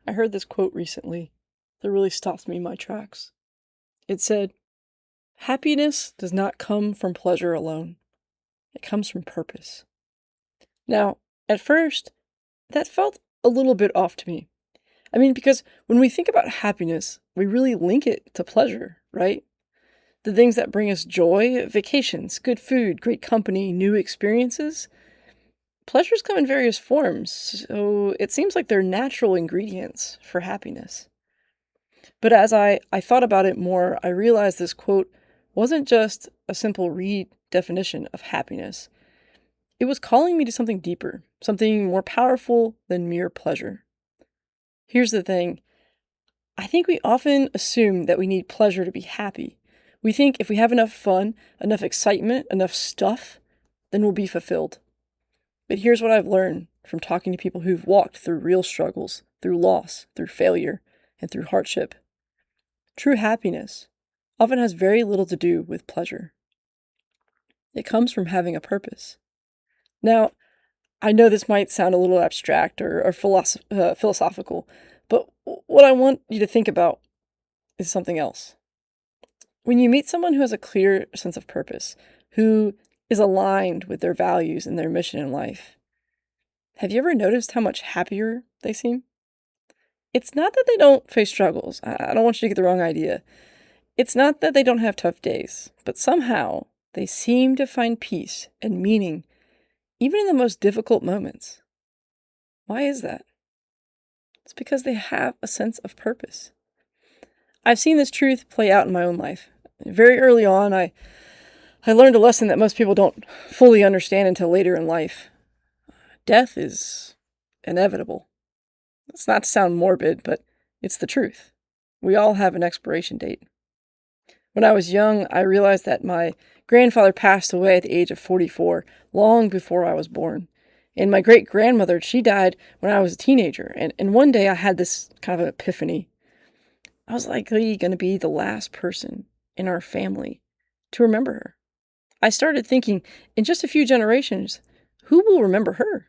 I heard this quote recently that really stops me in my tracks. It said, "Happiness does not come from pleasure alone. It comes from purpose." Now, at first, that felt a little bit off to me. Because when we think about happiness, we really link it to pleasure, right? The things that bring us joy, vacations, good food, great company, new experiences. Pleasures come in various forms, so it seems like they're natural ingredients for happiness. But as I thought about it more, I realized this quote wasn't just a simple redefinition of happiness. It was calling me to something deeper, something more powerful than mere pleasure. Here's the thing. I think we often assume that we need pleasure to be happy. We think if we have enough fun, enough excitement, enough stuff, then we'll be fulfilled. But here's what I've learned from talking to people who've walked through real struggles, through loss, through failure, and through hardship. True happiness often has very little to do with pleasure. It comes from having a purpose. Now, I know this might sound a little abstract or philosophical, but what I want you to think about is something else. When you meet someone who has a clear sense of purpose, who is aligned with their values and their mission in life, have you ever noticed how much happier they seem? It's not that they don't face struggles. I don't want you to get the wrong idea. It's not that they don't have tough days, but somehow they seem to find peace and meaning even in the most difficult moments. Why is that? It's because they have a sense of purpose. I've seen this truth play out in my own life. Very early on, I learned a lesson that most people don't fully understand until later in life. Death is inevitable. It's not to sound morbid, but it's the truth. We all have an expiration date. When I was young, I realized that my grandfather passed away at the age of 44, long before I was born. And my great-grandmother, she died when I was a teenager. And one day I had this kind of an epiphany. I was likely going to be the last person in our family to remember her. I started thinking, in just a few generations, who will remember her?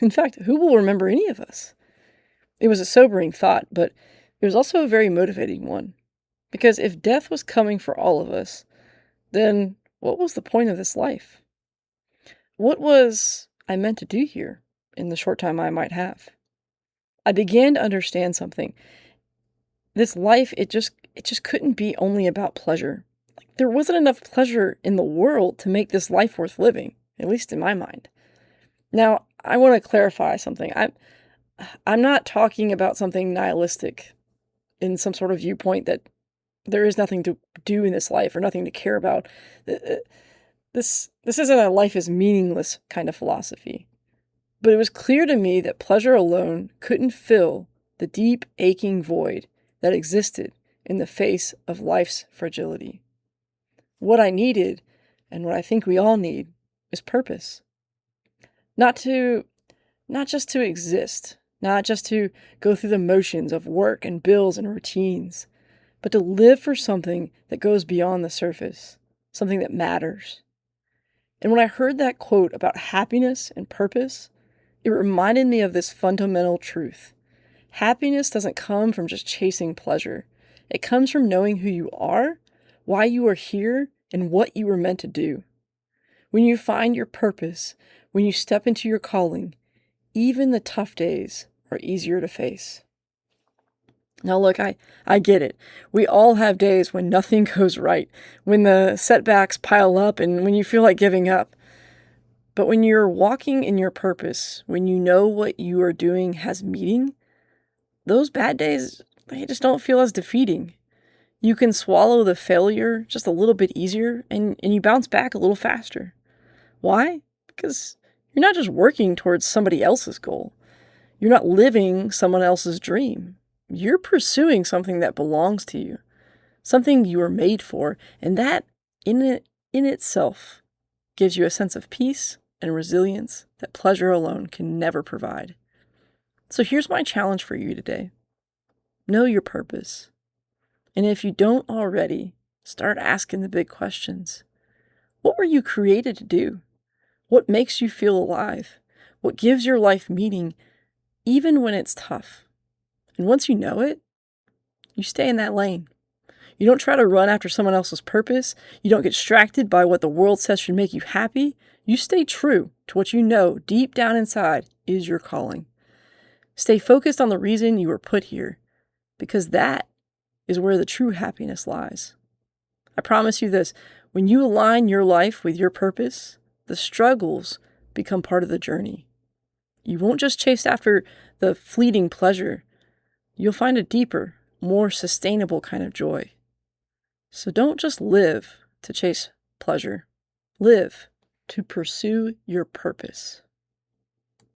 In fact, who will remember any of us? It was a sobering thought, but it was also a very motivating one. Because if death was coming for all of us, then what was the point of this life? What was I meant to do here in the short time I might have? I began to understand something. This life, it just couldn't be only about pleasure. There wasn't enough pleasure in the world to make this life worth living, at least in my mind. Now, I want to clarify something. I'm not talking about something nihilistic in some sort of viewpoint that there is nothing to do in this life or nothing to care about. This isn't a life is meaningless kind of philosophy. But it was clear to me that pleasure alone couldn't fill the deep, aching void that existed in the face of life's fragility. What I needed, and what I think we all need, is purpose. Not just to exist, not just to go through the motions of work and bills and routines, but to live for something that goes beyond the surface, something that matters. And when I heard that quote about happiness and purpose, it reminded me of this fundamental truth. Happiness doesn't come from just chasing pleasure. It comes from knowing who you are, why you are here, and what you were meant to do. When you find your purpose, when you step into your calling, even the tough days are easier to face. Now look, I get it. We all have days when nothing goes right, when the setbacks pile up and when you feel like giving up. But when you're walking in your purpose, when you know what you are doing has meaning, those bad days, they just don't feel as defeating. You can swallow the failure just a little bit easier and you bounce back a little faster. Why? Because you're not just working towards somebody else's goal. You're not living someone else's dream. You're pursuing something that belongs to you, something you were made for, and that in itself gives you a sense of peace and resilience that pleasure alone can never provide. So here's my challenge for you today. Know your purpose. And if you don't already, start asking the big questions. What were you created to do? What makes you feel alive? What gives your life meaning, even when it's tough? And once you know it, you stay in that lane. You don't try to run after someone else's purpose. You don't get distracted by what the world says should make you happy. You stay true to what you know deep down inside is your calling. Stay focused on the reason you were put here, because that is where the true happiness lies. I promise you this, when you align your life with your purpose, the struggles become part of the journey. You won't just chase after the fleeting pleasure. You'll find a deeper, more sustainable kind of joy. So don't just live to chase pleasure. Live to pursue your purpose.